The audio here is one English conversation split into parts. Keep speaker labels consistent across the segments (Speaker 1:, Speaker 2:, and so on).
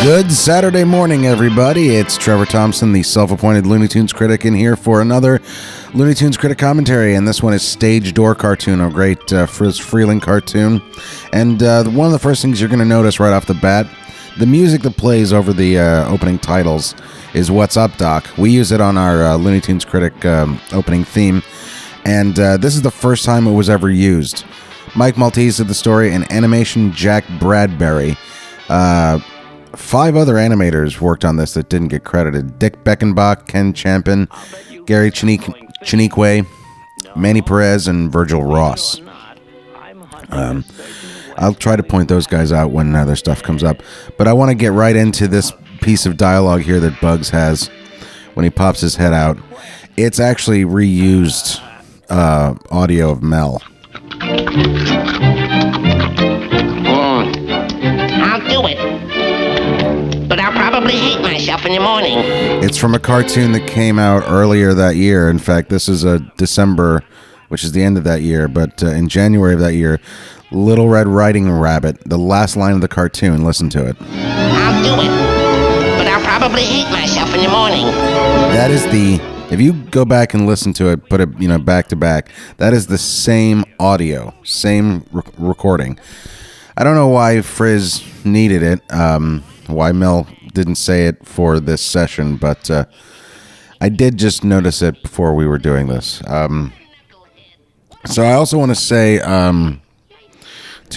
Speaker 1: Good Saturday morning, everybody. It's Trevor Thompson, the self-appointed Looney Tunes critic, in here for another Looney Tunes Critic Commentary, and this one is Stage Door Cartoon, a great Friz Freleng cartoon. And one of the first things you're going to notice right off the bat, the music that plays over the opening titles is What's Up, Doc. We use it on our Looney Tunes Critic opening theme, and this is the first time it was ever used. Mike Maltese did the story, and animation Jack Bradbury. 5 other animators worked on this that didn't get credited. Dick Beckenbach, Ken Champion, Gary Chiniquay, Manny Perez, and Virgil Ross. I'll try to point those guys out when their stuff comes up. But I want to get right into this piece of dialogue here that Bugs has when he pops his head out. It's actually reused audio of Mel.
Speaker 2: I'll do it. But I'll probably hate myself in the morning.
Speaker 1: It's from a cartoon that came out earlier that year. In fact, this is a December, which is the end of that year. But in January of that year, Little Red Riding Rabbit, the last line of the cartoon, listen to it.
Speaker 2: I'll do it. But I'll probably hate myself in the morning.
Speaker 1: That is the... If you go back and listen to it, put it, back to back, that is the same audio, same recording. I don't know why Friz needed it, why Mel didn't say it for this session, but I did just notice it before we were doing this. So I also want to say to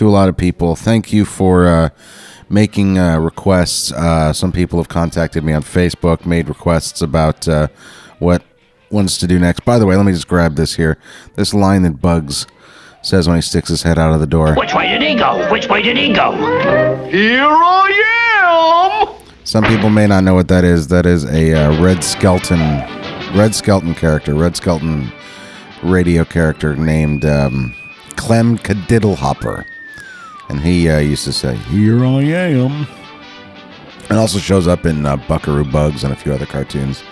Speaker 1: a lot of people, thank you for making requests. Some people have contacted me on Facebook, made requests about what ones to do next. By the way, let me just grab this here. This line that Bugs says when he sticks his head out of the door.
Speaker 3: Which way did he go? Which way did he go?
Speaker 4: Here I am!
Speaker 1: Some people may not know what that is. That is a Red Skelton character, Red Skelton radio character named Clem Cadiddlehopper. And he used to say, "Here I am." It also shows up in Buckaroo Bugs and a few other cartoons.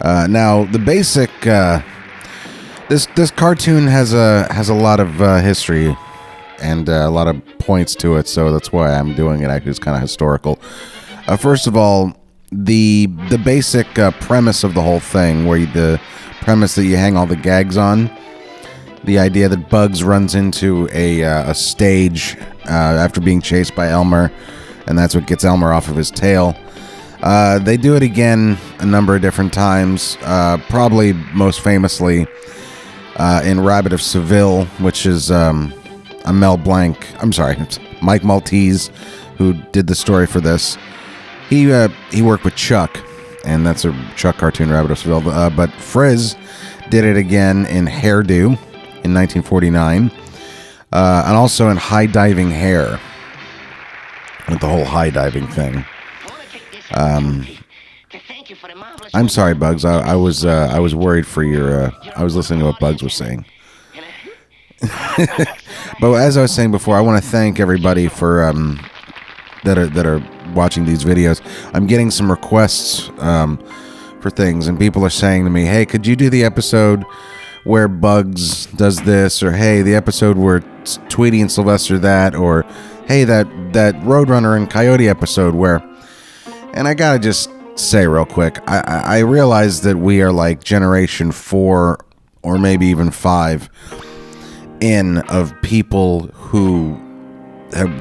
Speaker 1: Now, the basic... This cartoon has a lot of history and a lot of points to it, so that's why I'm doing it. Actually, it's kind of historical. First of all, the basic premise of the whole thing, where the premise that you hang all the gags on, the idea that Bugs runs into a stage after being chased by Elmer, and that's what gets Elmer off of his tail. They do it again a number of different times, probably most famously in Rabbit of Seville, which is Mike Maltese, who did the story for this. He worked with Chuck, and that's a Chuck cartoon, Rabbit of Seville. But Friz did it again in Hairdo in 1949, and also in High Diving Hair, with the whole high diving thing. I'm sorry, Bugs. I was worried for your. I was listening to what Bugs was saying. But as I was saying before, I want to thank everybody for that are watching these videos. I'm getting some requests for things, and people are saying to me, "Hey, could you do the episode where Bugs does this?" Or, "Hey, the episode where Tweety and Sylvester that?" Or, "Hey, that Roadrunner and Coyote episode where..." And I gotta just say real quick, I realize that we are like generation 4 or maybe even 5 of people who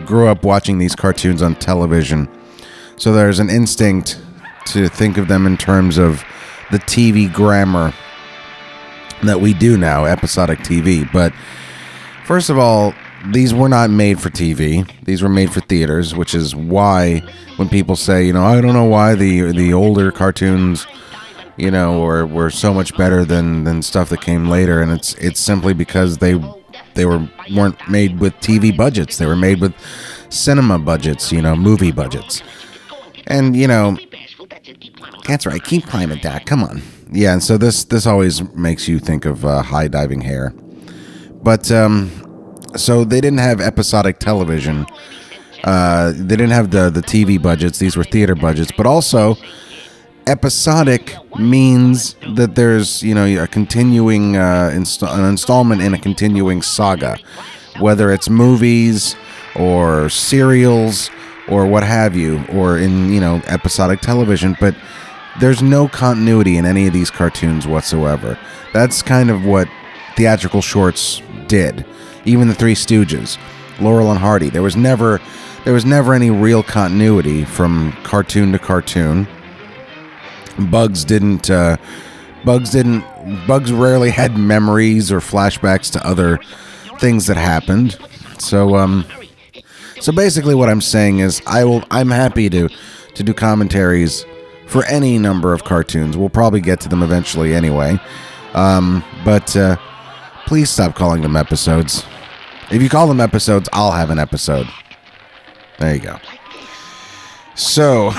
Speaker 1: grew up watching these cartoons on television. So there's an instinct to think of them in terms of the TV grammar that we do now, episodic TV. But first of all, these were not made for TV. These were made for theaters, which is why when people say, I don't know why the older cartoons, were so much better than stuff that came later, and it's simply because they weren't made with TV budgets. They were made with cinema budgets, movie budgets. And that's right. Keep climbing, Doc. Come on. Yeah, and so this always makes you think of High Diving Hair, but. So they didn't have episodic television. They didn't have the TV budgets. These were theater budgets. But also, episodic means that there's a continuing an installment in a continuing saga, whether it's movies or serials or what have you, or in, episodic television, but there's no continuity in any of these cartoons whatsoever. That's kind of what theatrical shorts did. Even the Three Stooges, Laurel and Hardy, there was never any real continuity from cartoon to cartoon. Bugs rarely had memories or flashbacks to other things that happened. So basically what I'm saying is I'm happy to do commentaries for any number of cartoons. We'll probably get to them eventually anyway. But please stop calling them episodes. If you call them episodes, I'll have an episode. There you go. So,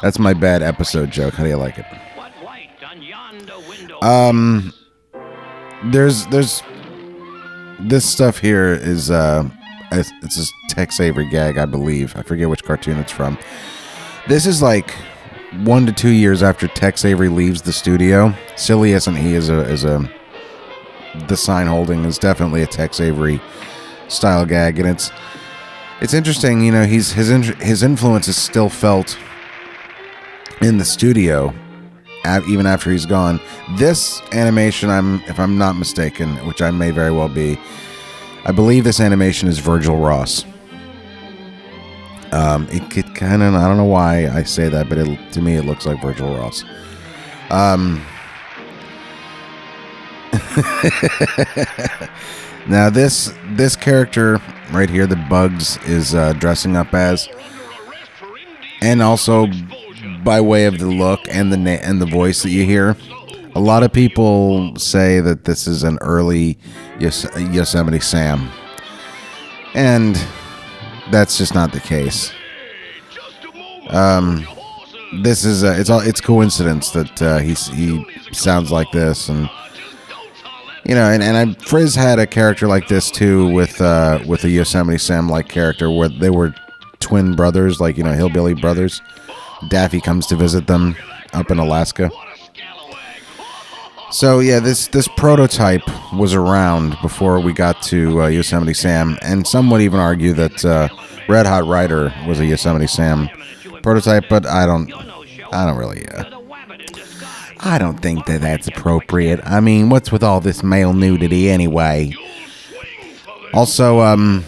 Speaker 1: that's my bad episode joke. How do you like it? There's this stuff here is it's a Tex Avery gag, I believe. I forget which cartoon it's from. This is like 1 to 2 years after Tex Avery leaves the studio. Silly as he is the sign holding is definitely a Tex Avery style gag, and it's interesting. His influence is still felt in the studio even after he's gone. This animation, if I'm not mistaken, which I may very well be, I believe this animation is Virgil Ross. It kind of, I don't know why I say that, but to me it looks like Virgil Ross. Now this character right here that Bugs is dressing up as, and also by way of the look and the voice that you hear, a lot of people say that this is an early Yosemite Sam, and that's just not the case. This is it's coincidence that he sounds like this, and Frizz had a character like this too with a Yosemite Sam like character where they were twin brothers, like hillbilly brothers. Daffy comes to visit them up in Alaska. So yeah, this prototype was around before we got to Yosemite Sam, and some would even argue that Red Hot Rider was a Yosemite Sam prototype, but I don't think that that's appropriate. I mean, what's with all this male nudity anyway? Also,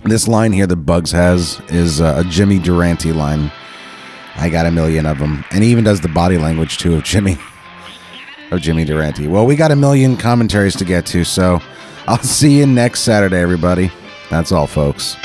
Speaker 1: this line here that Bugs has is a Jimmy Durante line. I got a million of them, and he even does the body language too of Jimmy Durante. Well, we got a million commentaries to get to, so I'll see you next Saturday, everybody. That's all, folks.